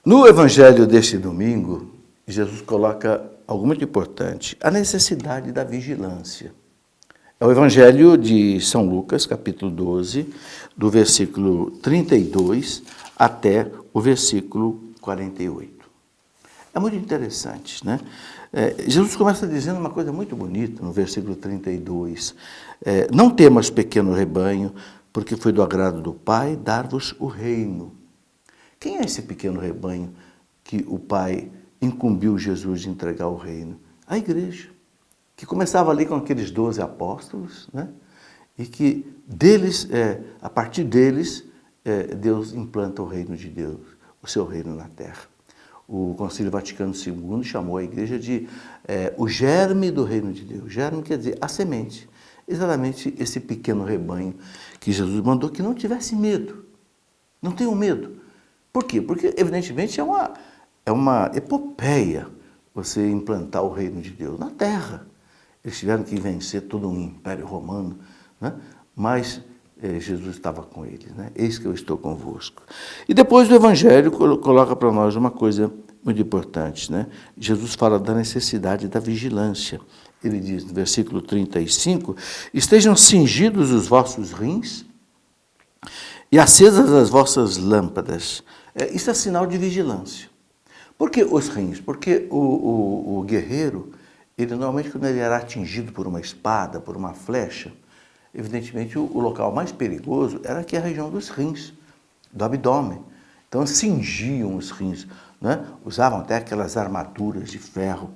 No evangelho deste domingo, Jesus coloca algo muito importante, a necessidade da vigilância. É o evangelho de São Lucas, capítulo 12, do versículo 32 até o versículo 48. É muito interessante, né? Jesus começa dizendo uma coisa muito bonita no versículo 32. Não temas, pequeno rebanho, porque foi do agrado do Pai dar-vos o reino. Quem é esse pequeno rebanho que o Pai incumbiu Jesus de entregar o reino? A igreja, que começava ali com aqueles 12 apóstolos, né? E que deles, a partir deles, Deus implanta o reino de Deus, o seu reino na terra. O Concílio Vaticano II chamou a igreja de o germe do reino de Deus. Germe quer dizer a semente. Exatamente esse pequeno rebanho que Jesus mandou que não tivesse medo. Não tenham medo. Por quê? Porque, evidentemente, é uma epopeia você implantar o reino de Deus na terra. Eles tiveram que vencer todo um império romano, né? Mas Jesus estava com eles, né? Eis que eu estou convosco. E depois o Evangelho coloca para nós uma coisa muito importante, né? Jesus fala da necessidade da vigilância. Ele diz no versículo 35, estejam cingidos os vossos rins e acesas as vossas lâmpadas. Isso é sinal de vigilância. Por que os rins? Porque o guerreiro, ele normalmente quando ele era atingido por uma espada, por uma flecha, evidentemente o local mais perigoso era aqui a região dos rins, do abdômen. Então cingiam os rins, né? Usavam até aquelas armaduras de ferro,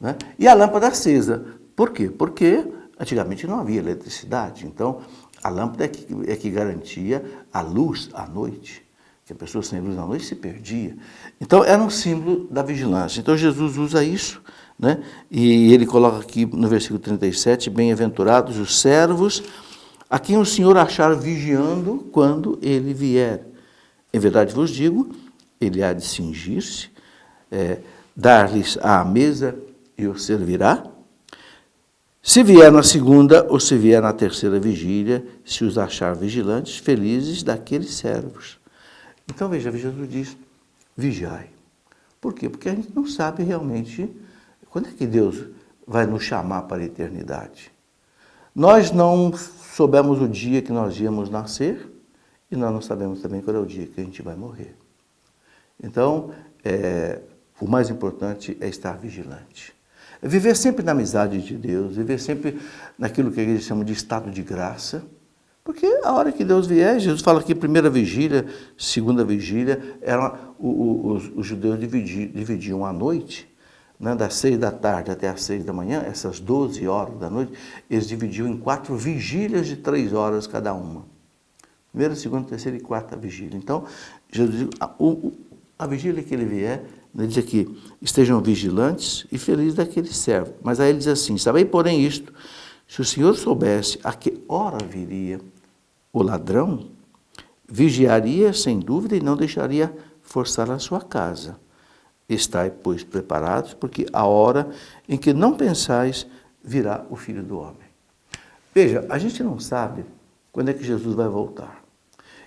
né? E a lâmpada acesa. Por quê? Porque antigamente não havia eletricidade, então a lâmpada é que garantia a luz à noite, que a pessoa sem luz à noite se perdia. Então era um símbolo da vigilância. Então Jesus usa isso, né? E ele coloca aqui no versículo 37, bem-aventurados os servos a quem o Senhor achar vigiando quando ele vier. Em verdade vos digo, ele há de cingir-se, dar-lhes à mesa e os servirá. Se vier na segunda ou se vier na terceira vigília, se os achar vigilantes, felizes daqueles servos. Então veja, Jesus diz, vigiai. Por quê? Porque a gente não sabe realmente quando é que Deus vai nos chamar para a eternidade. Nós não soubemos o dia que nós íamos nascer e nós não sabemos também qual é o dia que a gente vai morrer. Então, o mais importante é estar vigilante. É viver sempre na amizade de Deus, viver sempre naquilo que a igreja chama de estado de graça, porque a hora que Deus vier, Jesus fala que primeira vigília, segunda vigília, os judeus dividiam a noite, né, das 6 da tarde até as 6 da manhã, essas 12 horas da noite, eles dividiam em 4 vigílias de 3 horas cada uma. Primeira, segunda, terceira e quarta vigília. Então, Jesus diz, a vigília que ele vier, ele diz aqui, estejam vigilantes e felizes daquele servo. Mas aí ele diz assim, sabei porém isto, se o Senhor soubesse a que hora viria o ladrão, vigiaria sem dúvida e não deixaria forçar a sua casa. Estai, pois, preparados, porque a hora em que não pensais, virá o Filho do Homem. Veja, a gente não sabe quando é que Jesus vai voltar.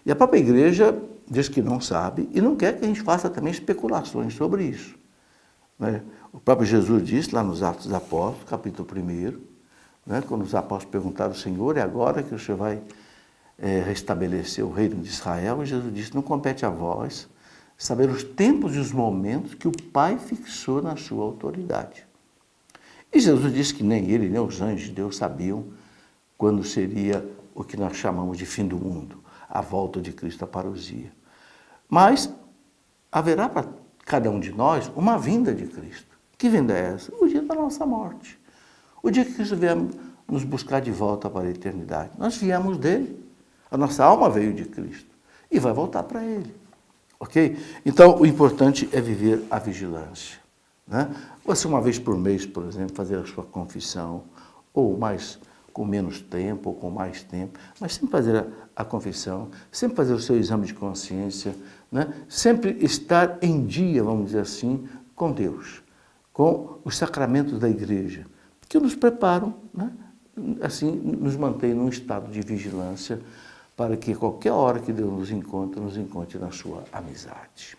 E a própria igreja diz que não sabe e não quer que a gente faça também especulações sobre isso, né? O próprio Jesus disse lá nos Atos dos Apóstolos, capítulo 1, né, quando os apóstolos perguntaram, Senhor, é agora que o Senhor vai restabelecer o reino de Israel? E Jesus disse, não compete a vós saber os tempos e os momentos que o Pai fixou na sua autoridade. E Jesus disse que nem ele, nem os anjos de Deus sabiam quando seria o que nós chamamos de fim do mundo, a volta de Cristo, a parousia. Mas haverá para cada um de nós uma vinda de Cristo. Que vinda é essa? O dia da nossa morte. O dia que Cristo vier nos buscar de volta para a eternidade. Nós viemos dele. A nossa alma veio de Cristo e vai voltar para ele. Ok? Então, o importante é viver a vigilância, né? Você uma vez por mês, por exemplo, fazer a sua confissão, ou mais com menos tempo, ou com mais tempo, mas sempre fazer a confissão, sempre fazer o seu exame de consciência, né? Sempre estar em dia, vamos dizer assim, com Deus, com os sacramentos da igreja, que nos preparam, né? Assim, nos mantém num estado de vigilância, para que qualquer hora que Deus nos encontre na sua amizade.